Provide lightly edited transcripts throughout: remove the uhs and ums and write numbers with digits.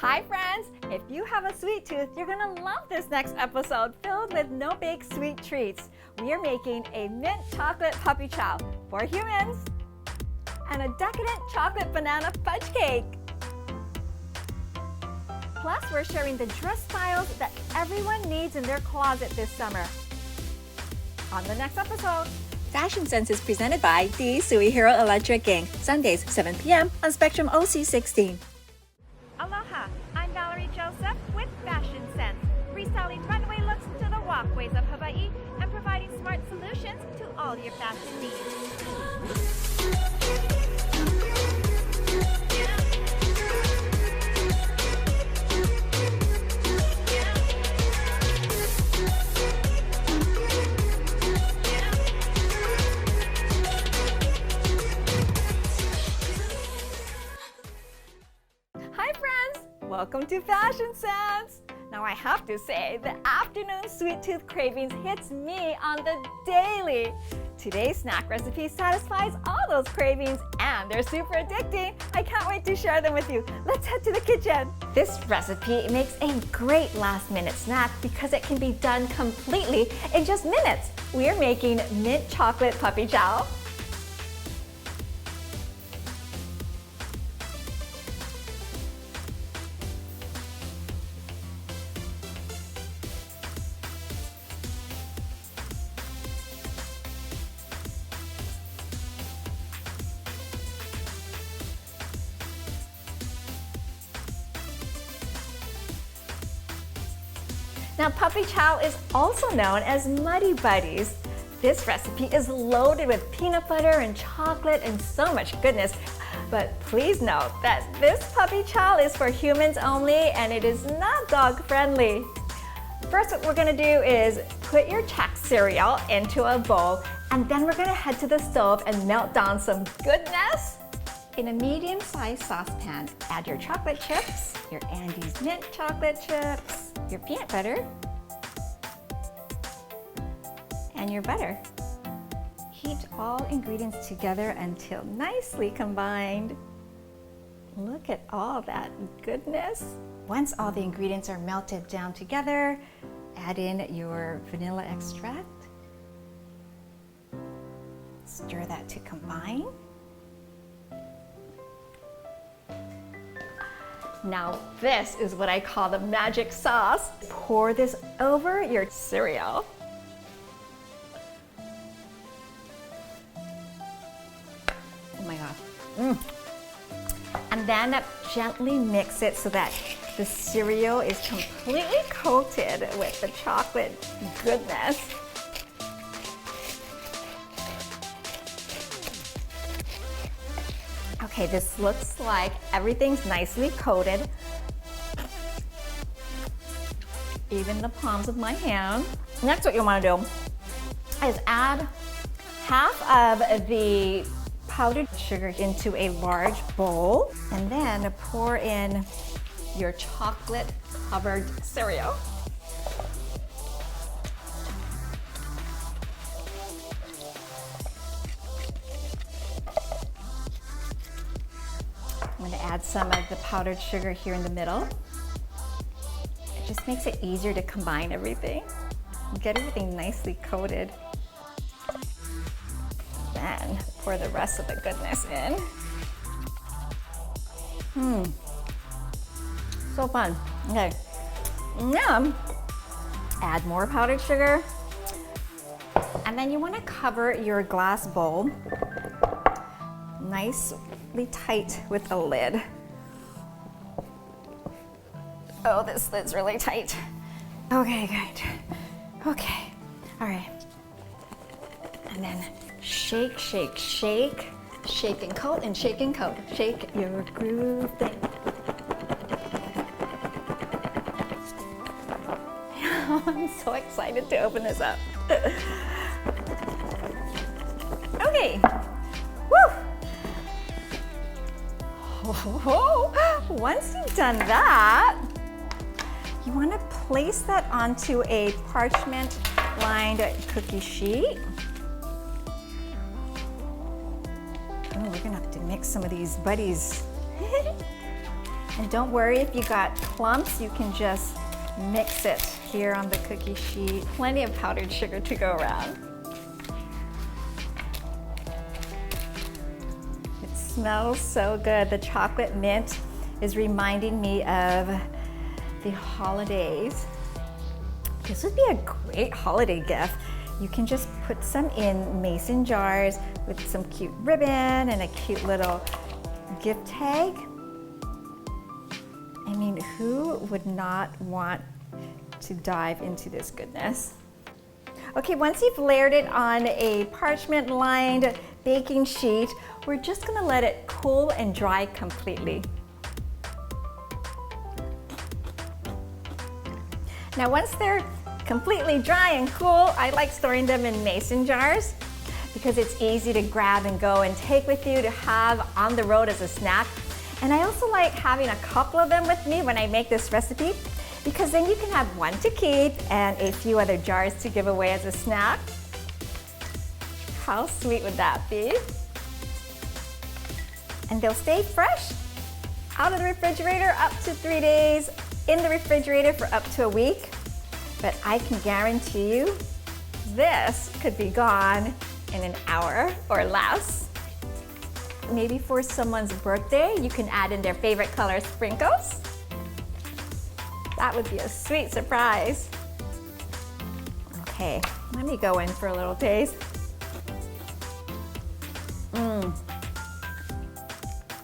Hi friends! If you have a sweet tooth, you're gonna love this next episode filled with no-bake sweet treats. We are making a mint chocolate puppy chow for humans and a decadent chocolate banana fudge cake. Plus, we're sharing the dress styles that everyone needs in their closet this summer. On the next episode, Fashion Sense is presented by the Suihiro Electric Gang, Sundays, 7 p.m. on Spectrum OC16. Aloha! I'm Valerie Joseph with Fashion Sense, restyling runway looks to the walkways of Hawaii and providing smart solutions to all your fashion needs. Hi friends! Welcome to Fashion Sense! Now I have to say, the afternoon sweet tooth cravings hits me on the daily. Today's snack recipe satisfies all those cravings and they're super addicting. I can't wait to share them with you. Let's head to the kitchen. This recipe makes a great last minute snack because it can be done completely in just minutes. We are making mint chocolate puppy chow. Now, puppy chow is also known as Muddy Buddies. This recipe is loaded with peanut butter and chocolate and so much goodness. But please note that this puppy chow is for humans only and it is not dog friendly. First, what we're gonna do is put your Chex cereal into a bowl and then we're gonna head to the stove and melt down some goodness. In a medium-sized saucepan, add your chocolate chips, your Andes mint chocolate chips, your peanut butter, and your butter. Heat all ingredients together until nicely combined. Look at all that goodness. Once all the ingredients are melted down together, add in your vanilla extract. Stir that to combine. Now this is what I call the magic sauce. Pour this over your cereal. Oh my God. And then gently mix it so that the cereal is completely coated with the chocolate goodness. Okay, this looks like everything's nicely coated. Even the palms of my hand. Next, what you want to do is add half of the powdered sugar into a large bowl and then pour in your chocolate covered cereal. I'm going to add some of the powdered sugar here in the middle. It just makes it easier to combine everything. Get everything nicely coated. Then pour the rest of the goodness in. So fun. Okay, now add more powdered sugar. And then you want to cover your glass bowl nicely tight with a lid. Oh, this lid's really tight. Okay, good. Okay, all right. And then shake, shake, shake. Shake and coat and shake and coat. Shake your groove thing. I'm so excited to open this up. Okay. Woo! Once you've done that, you want to place that onto a parchment-lined cookie sheet. Oh, we're gonna have to mix some of these buddies. And don't worry if you got clumps, you can just mix it here on the cookie sheet. Plenty of powdered sugar to go around. It smells so good. The chocolate mint is reminding me of the holidays. This would be a great holiday gift. You can just put some in mason jars with some cute ribbon and a cute little gift tag. I mean, who would not want to dive into this goodness? Okay, once you've layered it on a parchment-lined baking sheet, we're just gonna let it cool and dry completely. Now, once they're completely dry and cool, I like storing them in mason jars because it's easy to grab and go and take with you to have on the road as a snack. And I also like having a couple of them with me when I make this recipe because then you can have one to keep and a few other jars to give away as a snack. How sweet would that be? And they'll stay fresh out of the refrigerator up to 3 days, in the refrigerator for up to a week. But I can guarantee you this could be gone in an hour or less. Maybe for someone's birthday, you can add in their favorite color sprinkles. That would be a sweet surprise. Okay, let me go in for a little taste.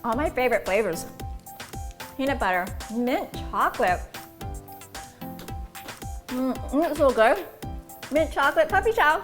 All my favorite flavors. Peanut butter, mint chocolate. It's so good. Mint chocolate puppy chow.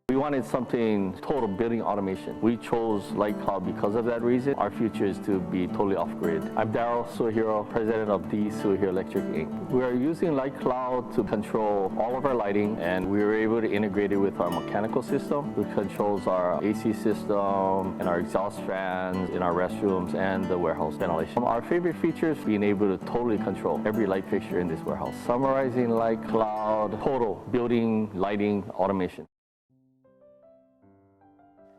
We wanted something total building automation. We chose Light Cloud because of that reason. Our future is to be totally off-grid. I'm Daryl Suehiro, president of D. Suehiro Electric Inc. We are using Light Cloud to control all of our lighting, and we were able to integrate it with our mechanical system, which controls our AC system and our exhaust fans in our restrooms and the warehouse ventilation. Our favorite feature is being able to totally control every light fixture in this warehouse. Summarizing Light Cloud, total building lighting automation.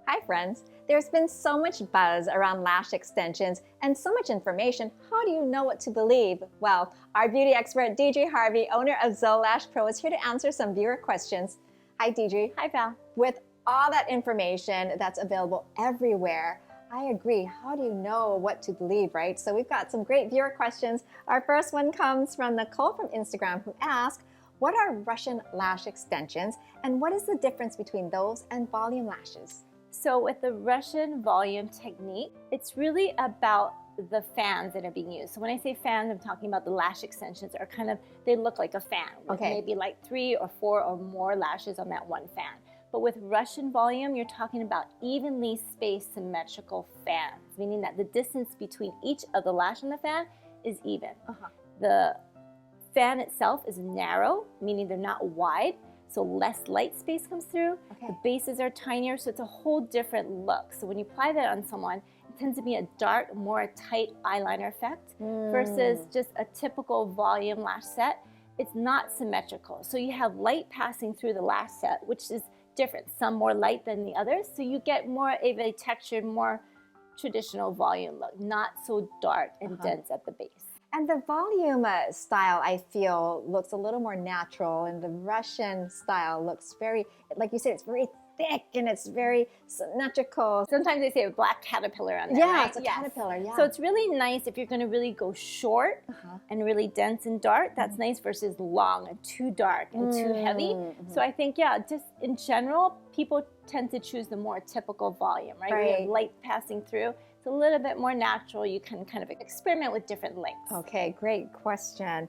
Hi friends, there's been so much buzz around lash extensions and so much information. How do you know what to believe? Well, our beauty expert DJ Harvey, owner of Zoe Lash Pro, is here to answer some viewer questions. Hi DJ. Hi, Val. With all that information that's available everywhere, I agree. How do you know what to believe, right? So we've got some great viewer questions. Our first one comes from Nicole from Instagram, who asked, what are Russian lash extensions and what is the difference between those and volume lashes? So with the Russian volume technique, it's really about the fans that are being used. So when I say fans, I'm talking about the lash extensions are kind of, they look like a fan with maybe like 3 or 4 or more lashes on that one fan. But with Russian volume, you're talking about evenly spaced symmetrical fans, meaning that the distance between each of the lash and the fan is even. The fan itself is narrow, meaning they're not wide. So less light space comes through, the bases are tinier, so it's a whole different look. So when you apply that on someone, it tends to be a dark, more tight eyeliner effect versus just a typical volume lash set. It's not symmetrical. So you have light passing through the lash set, which is different, some more light than the others. So you get more of a textured, more traditional volume look, not so dark and dense at the base. And the volume style, I feel, looks a little more natural, and the Russian style looks very, like you said, it's very thick and it's very symmetrical. Sometimes they say a black caterpillar on there, yeah, right? It's a caterpillar, yeah. So it's really nice if you're going to really go short and really dense and dark. That's nice versus long and too dark and too heavy. So I think, yeah, just in general, people tend to choose the more typical volume, right? Where you have light passing through. It's a little bit more natural. You can kind of experiment with different lengths. Okay, great question.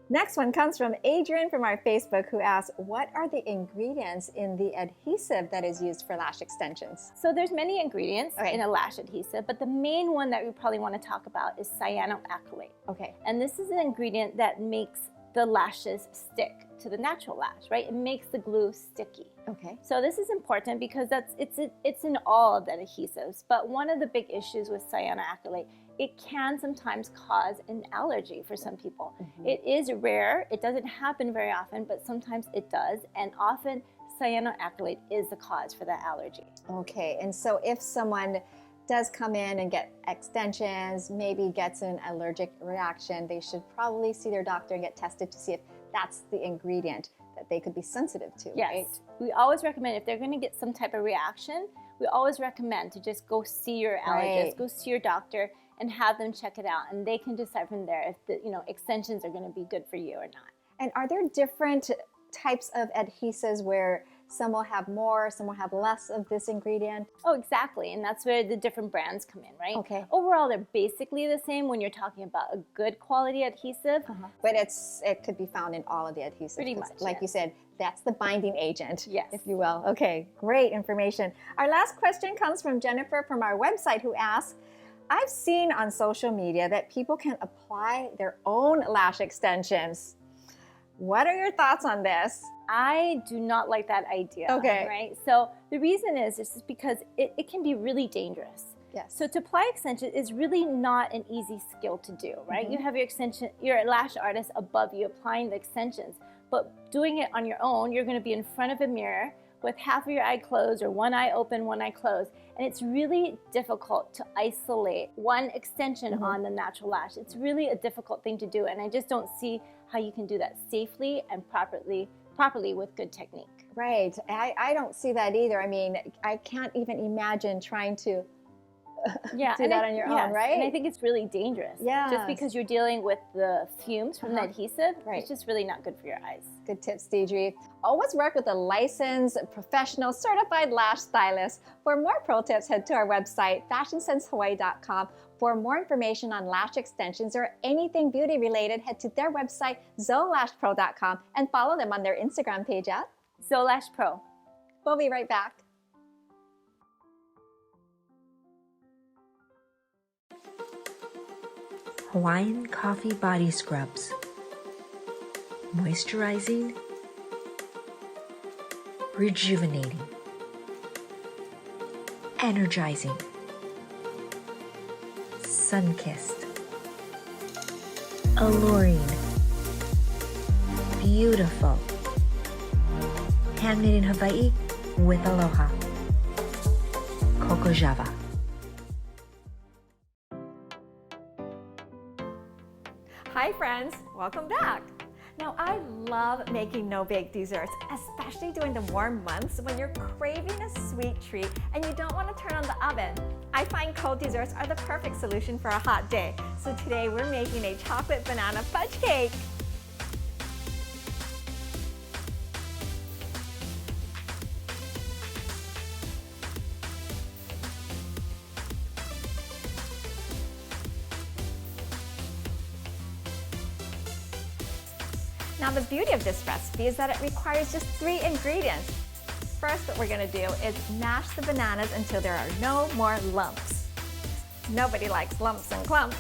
Next one comes from Adrian from our Facebook, who asks, what are the ingredients in the adhesive that is used for lash extensions? So there's many ingredients in a lash adhesive, but the main one that we probably want to talk about is cyanoacrylate. Okay. And this is an ingredient that makes the lashes stick to the natural lash, right? It makes the glue sticky. Okay. So this is important because it's in all of the adhesives. But one of the big issues with cyanoacrylate it can sometimes cause an allergy for some people. It is rare. It doesn't happen very often, but sometimes it does. And often cyanoacrylate is the cause for that allergy. Okay, and so if someone does come in and get extensions, maybe gets an allergic reaction, they should probably see their doctor and get tested to see if that's the ingredient that they could be sensitive to, Yes. right? We always recommend if they're going to get some type of reaction, we always recommend to just go see your allergist, Right. go see your doctor, and have them check it out, and they can decide from there if the extensions are going to be good for you or not. And are there different types of adhesives where some will have more, some will have less of this ingredient? Oh, exactly, and that's where the different brands come in, right? Okay. Overall, they're basically the same when you're talking about a good quality adhesive. But it could be found in all of the adhesives. Pretty 'cause much, like yes. you said, that's the binding agent, Yes. if you will. Okay, great information. Our last question comes from Jennifer from our website, who asks, I've seen on social media that people can apply their own lash extensions. What are your thoughts on this? I do not like that idea. Okay. Right? So the reason is just because it can be really dangerous. Yes. So to apply extension is really not an easy skill to do, right? You have your lash artist above you applying the extensions, but doing it on your own, you're going to be in front of a mirror with half of your eye closed or one eye open, one eye closed. And it's really difficult to isolate one extension on the natural lash. It's really a difficult thing to do. And I just don't see how you can do that safely and properly with good technique. Right. I don't see that either. I mean, I can't even imagine trying to Yeah, do that on your own, right? And I think it's really dangerous. Yes. Just because you're dealing with the fumes from the adhesive, Right. it's just really not good for your eyes. Good tips, Deidre. Always work with a licensed, professional, certified lash stylist. For more pro tips, head to our website, fashionsensehawaii.com. For more information on lash extensions or anything beauty related, head to their website, zolashpro.com, and follow them on their Instagram page at Zolash Pro. We'll be right back. Hawaiian Coffee Body Scrubs. Moisturizing, rejuvenating, energizing, sun-kissed, alluring, beautiful, handmade in Hawaii with aloha. Coco Java. Hi friends, welcome back. Now I love making no-bake desserts, especially during the warm months when you're craving a sweet treat and you don't want to turn on the oven. I find cold desserts are the perfect solution for a hot day. So today we're making a chocolate banana fudge cake. Now the beauty of this recipe is that it requires just 3 ingredients. First, what we're going to do is mash the bananas until there are no more lumps. Nobody likes lumps and clumps.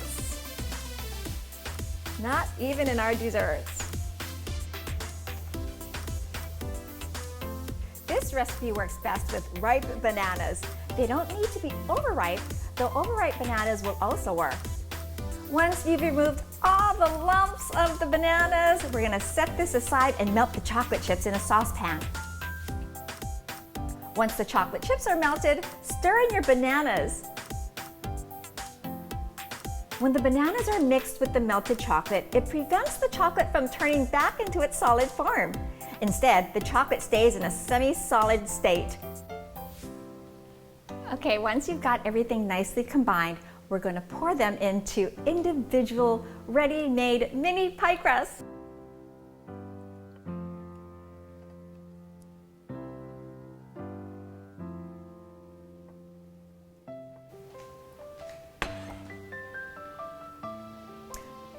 Not even in our desserts. This recipe works best with ripe bananas. They don't need to be overripe, though overripe bananas will also work. Once you've removed all the lumps of the bananas, we're going to set this aside and melt the chocolate chips in a saucepan. Once the chocolate chips are melted, stir in your bananas. When the bananas are mixed with the melted chocolate, it prevents the chocolate from turning back into its solid form. Instead, the chocolate stays in a semi-solid state. Okay, once you've got everything nicely combined, we're going to pour them into individual ready-made mini pie crusts.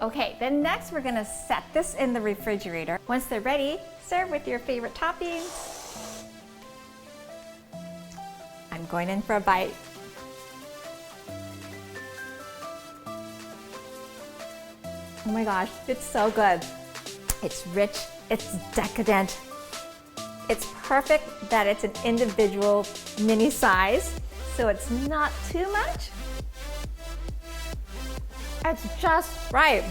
Okay, then next we're going to set this in the refrigerator. Once they're ready, serve with your favorite toppings. I'm going in for a bite. Oh my gosh, it's so good. It's rich, it's decadent. It's perfect that it's an individual mini size, so it's not too much, It's just right.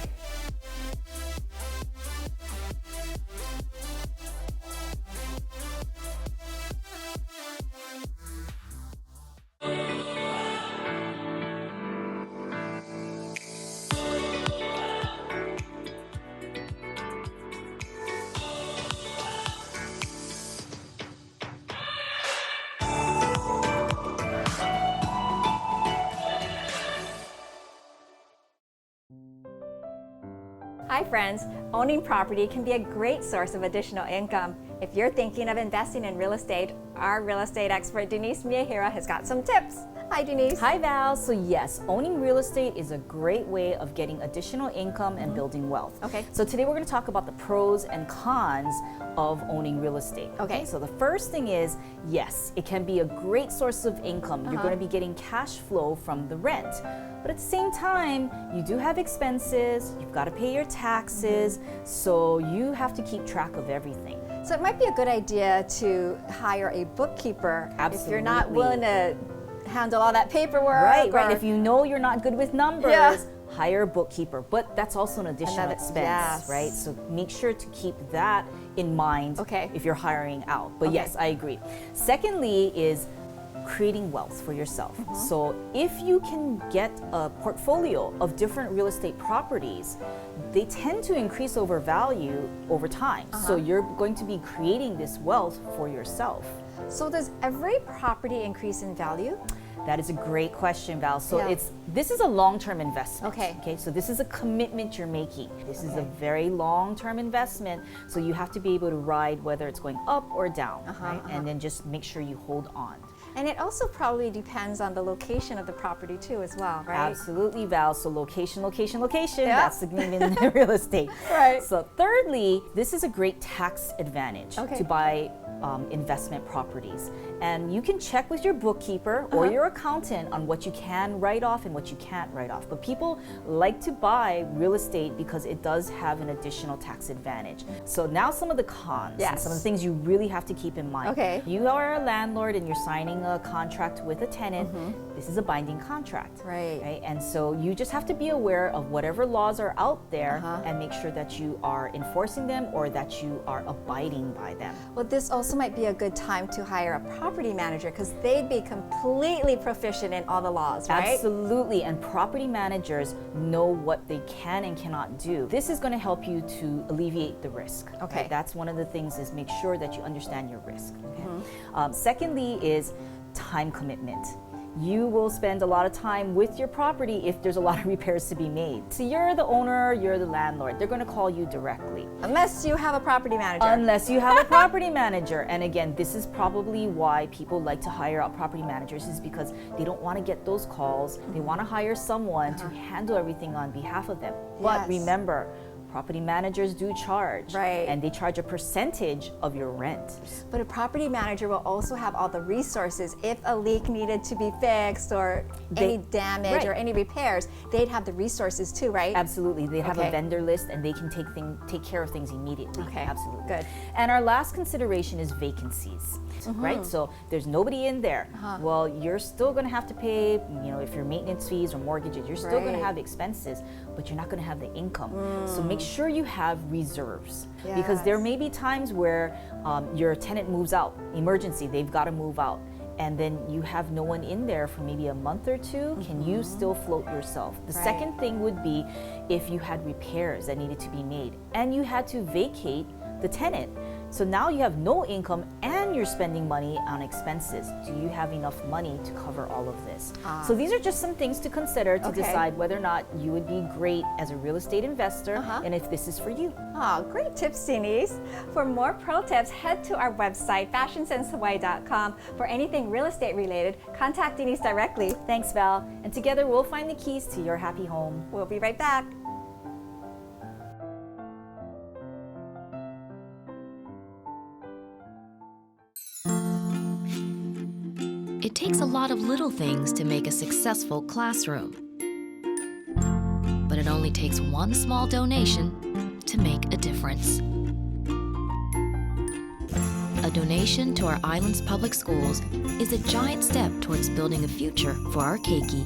Hi friends, owning property can be a great source of additional income. If you're thinking of investing in real estate, our real estate expert Denise Miyahira has got some tips. Hi Denise. Hi Val. So yes, owning real estate is a great way of getting additional income and building wealth. Okay. So today we're going to talk about the pros and cons of owning real estate. Okay. So the first thing is, yes, it can be a great source of income. You're going to be getting cash flow from the rent. But at the same time, you do have expenses, you've got to pay your taxes, so you have to keep track of everything. So it might be a good idea to hire a bookkeeper if you're not Absolutely. willing to handle all that paperwork. Right. or- If you know you're not good with numbers, Yeah. hire a bookkeeper. But that's also an additional Another- expense, yes. right? So make sure to keep that in mind Okay. if you're hiring out. But Okay. yes, I agree. Secondly is creating wealth for yourself. So if you can get a portfolio of different real estate properties, they tend to increase over value over time. So you're going to be creating this wealth for yourself. So does every property increase in value? That is a great question, Val. So Yeah. this is a long-term investment. Okay. Okay. So this is a commitment you're making. This is a Okay. very long-term investment. So you have to be able to ride whether it's going up or down, right? And then just make sure you hold on. And it also probably depends on the location of the property too as well, right? Absolutely, Val. So location, location, location. Yeah. That's the name in real estate. Right. So thirdly, this is a great tax advantage Okay. to buy investment properties. And you can check with your bookkeeper or your accountant on what you can write off and what you can't write off. But people like to buy real estate because it does have an additional tax advantage. So now some of the cons, and Yes. some of the things you really have to keep in mind. Okay. You are a landlord and you're signing a contract with a tenant. This is a binding contract. Right. And so you just have to be aware of whatever laws are out there and make sure that you are enforcing them or that you are abiding by them. Well, this also might be a good time to hire a property manager because they'd be completely proficient in all the laws, right? Absolutely. And property managers know what they can and cannot do. This is going to help you to alleviate the risk. Okay. That's one of the things is make sure that you understand your risk. Okay? Secondly is time commitment. You will spend a lot of time with your property if there's a lot of repairs to be made. So you're the owner, you're the landlord. They're going to call you directly. Unless you have a property manager. Unless you have a property manager. And again, this is probably why people like to hire out property managers is because they don't want to get those calls. They want to hire someone to handle everything on behalf of them. But Yes. remember, property managers do charge. Right. And they charge a percentage of your rent. But a property manager will also have all the resources. If a leak needed to be fixed or any damage right. or any repairs, they'd have the resources too, right? Absolutely. They have Okay. a vendor list and they can take care of things immediately. Okay. Absolutely. Good. And our last consideration is vacancies, right? So there's nobody in there. Well, you're still going to have to pay, if your maintenance fees or mortgages, you're still going Right. to have expenses, but you're not going to have the income. So make sure you have reserves because there Yes. may be times where your tenant moves out, emergency, they've got to move out. And then you have no one in there for maybe a month or two, can you still float yourself? The Right. second thing would be if you had repairs that needed to be made and you had to vacate the tenant. So now you have no income and you're spending money on expenses. Do you have enough money to cover all of this? So these are just some things to consider to Okay. decide whether or not you would be great as a real estate investor and if this is for you. Oh, great tips, Denise. For more pro tips, head to our website, fashionsenshawaii.com. For anything real estate related, contact Denise directly. Thanks, Val. And together we'll find the keys to your happy home. We'll be right back. It takes a lot of little things to make a successful classroom. But it only takes one small donation to make a difference. A donation to our island's public schools is a giant step towards building a future for our keiki.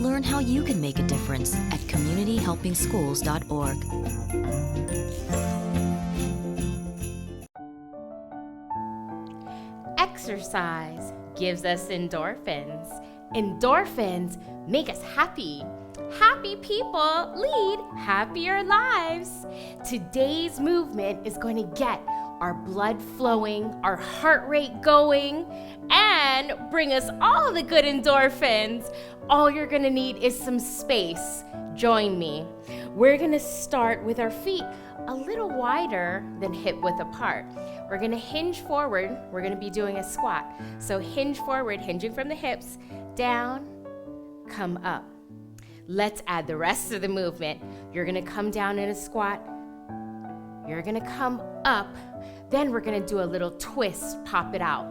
Learn how you can make a difference at communityhelpingschools.org. Exercise gives us endorphins. Endorphins make us happy. Happy people lead happier lives. Today's movement is going to get our blood flowing, our heart rate going, and bring us all the good endorphins. All you're gonna need is some space. Join me. We're gonna start with our feet a little wider than hip width apart. We're gonna hinge forward. We're gonna be doing a squat. So hinge forward, hinging from the hips, down, come up. Let's add the rest of the movement. You're gonna come down in a squat. You're gonna come up. Then we're gonna do a little twist, pop it out.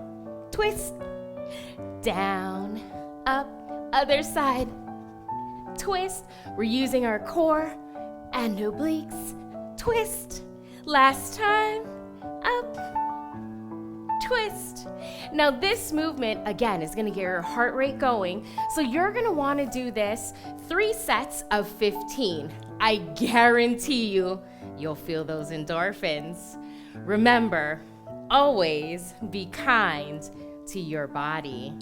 Twist, down, up, other side. Twist, we're using our core and obliques. Twist, last time, up, twist. Now this movement, again, is gonna get your heart rate going. So you're gonna wanna do this 3 sets of 15. I guarantee you'll feel those endorphins. Remember, always be kind to your body.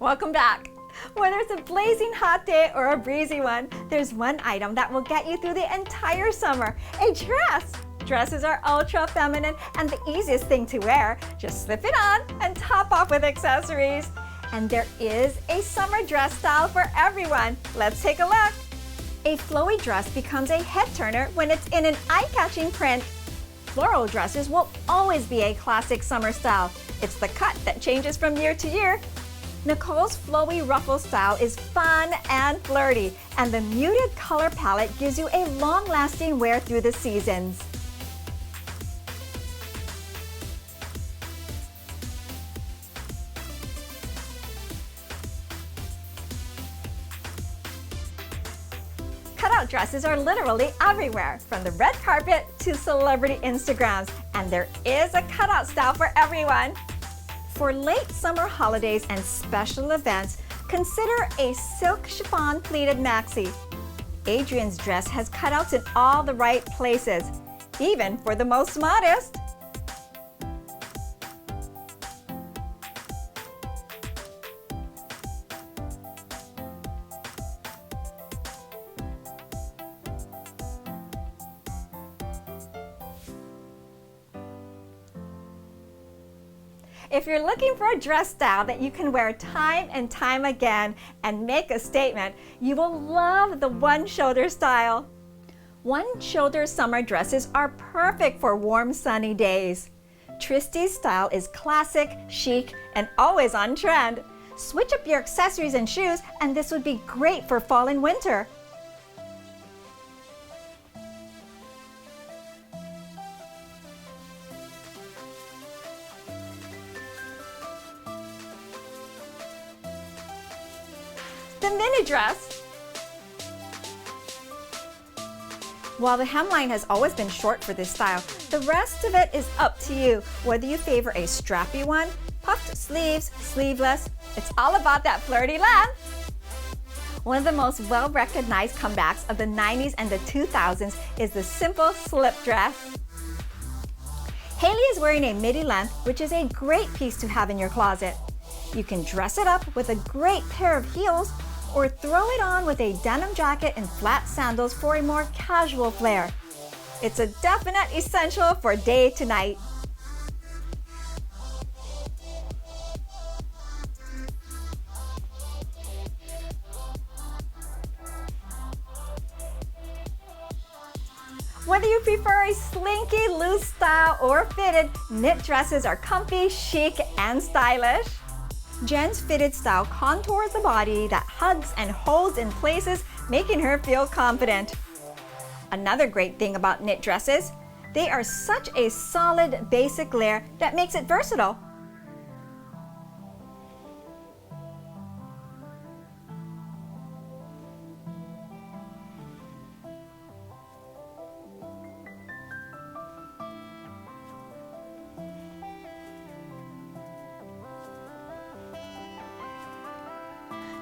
Welcome back. Whether it's a blazing hot day or a breezy one, there's one item that will get you through the entire summer: a dress. Dresses are ultra feminine and the easiest thing to wear. Just slip it on and top off with accessories. And there is a summer dress style for everyone. Let's take a look. A flowy dress becomes a head turner when it's in an eye-catching print. Floral dresses will always be a classic summer style. It's the cut that changes from year to year. Nicole's flowy ruffle style is fun and flirty, and the muted color palette gives you a long-lasting wear through the seasons. Cutout dresses are literally everywhere, from the red carpet to celebrity Instagrams, and there is a cutout style for everyone. For late summer holidays and special events, consider a silk chiffon pleated maxi. Adrian's dress has cutouts in all the right places, even for the most modest. If you're looking for a dress style that you can wear time and time again and make a statement, you will love the one-shoulder style. One-shoulder summer dresses are perfect for warm, sunny days. Tristy's style is classic, chic, and always on trend. Switch up your accessories and shoes, and this would be great for fall and winter. The mini dress. While the hemline has always been short for this style, the rest of it is up to you. Whether you favor a strappy one, puffed sleeves, sleeveless, it's all about that flirty length. One of the most well-recognized comebacks of the 90s and the 2000s is the simple slip dress. Haley is wearing a midi length, which is a great piece to have in your closet. You can dress it up with a great pair of heels or throw it on with a denim jacket and flat sandals for a more casual flair. It's a definite essential for day to night. Whether you prefer a slinky, loose style or fitted, knit dresses are comfy, chic, and stylish. Jen's fitted style contours the body that hugs and holds in places, making her feel confident. Another great thing about knit dresses, they are such a solid basic layer that makes it versatile.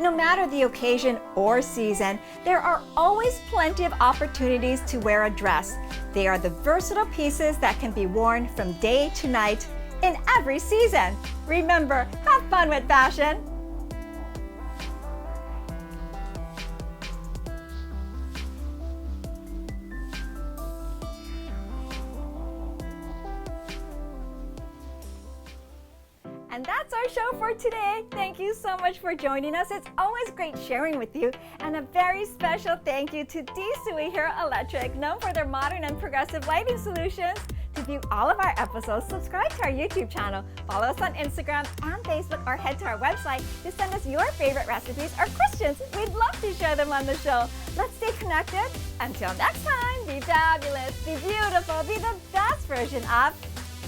No matter the occasion or season, there are always plenty of opportunities to wear a dress. They are the versatile pieces that can be worn from day to night in every season. Remember, have fun with fashion. And that's our show for today. Thank you so much for joining us. It's always great sharing with you. And a very special thank you to D-Sui Hero Electric, known for their modern and progressive lighting solutions. To view all of our episodes, subscribe to our YouTube channel, follow us on Instagram and Facebook, or head to our website to send us your favorite recipes or questions. We'd love to share them on the show. Let's stay connected. Until next time, be fabulous, be beautiful, be the best version of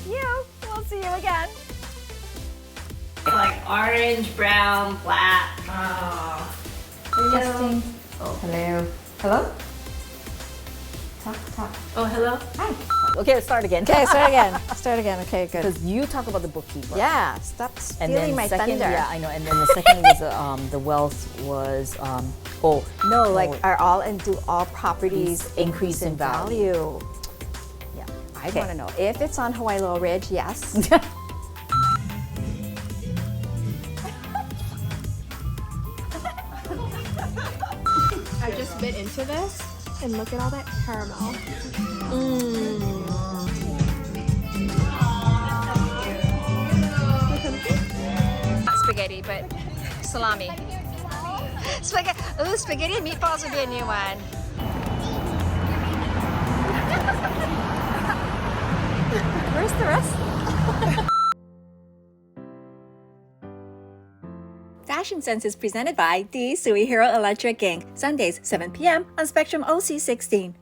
you. We'll see you again. Like orange, brown, black. Oh. Testing. Hello. Hello? Talk. Oh, hello? Hi. Okay, let's start again. Okay, start again. Start again. Okay, good. Because you talk about the bookkeeper. Yeah, stop And stealing then my second, thunder. yeah, I know. And then the second was the wealth was No, like are all and do all properties increase in value? Yeah. I Okay. want to know if it's on Hawaii Low Ridge. Yes. I just bit into this and look at all that caramel. Not spaghetti, but salami. Spaghetti. Ooh, spaghetti and meatballs would be a new one. Where's the rest? Fashion Sense is presented by D-Sui Hero Electric Inc. Sundays, 7 p.m. on Spectrum OC16.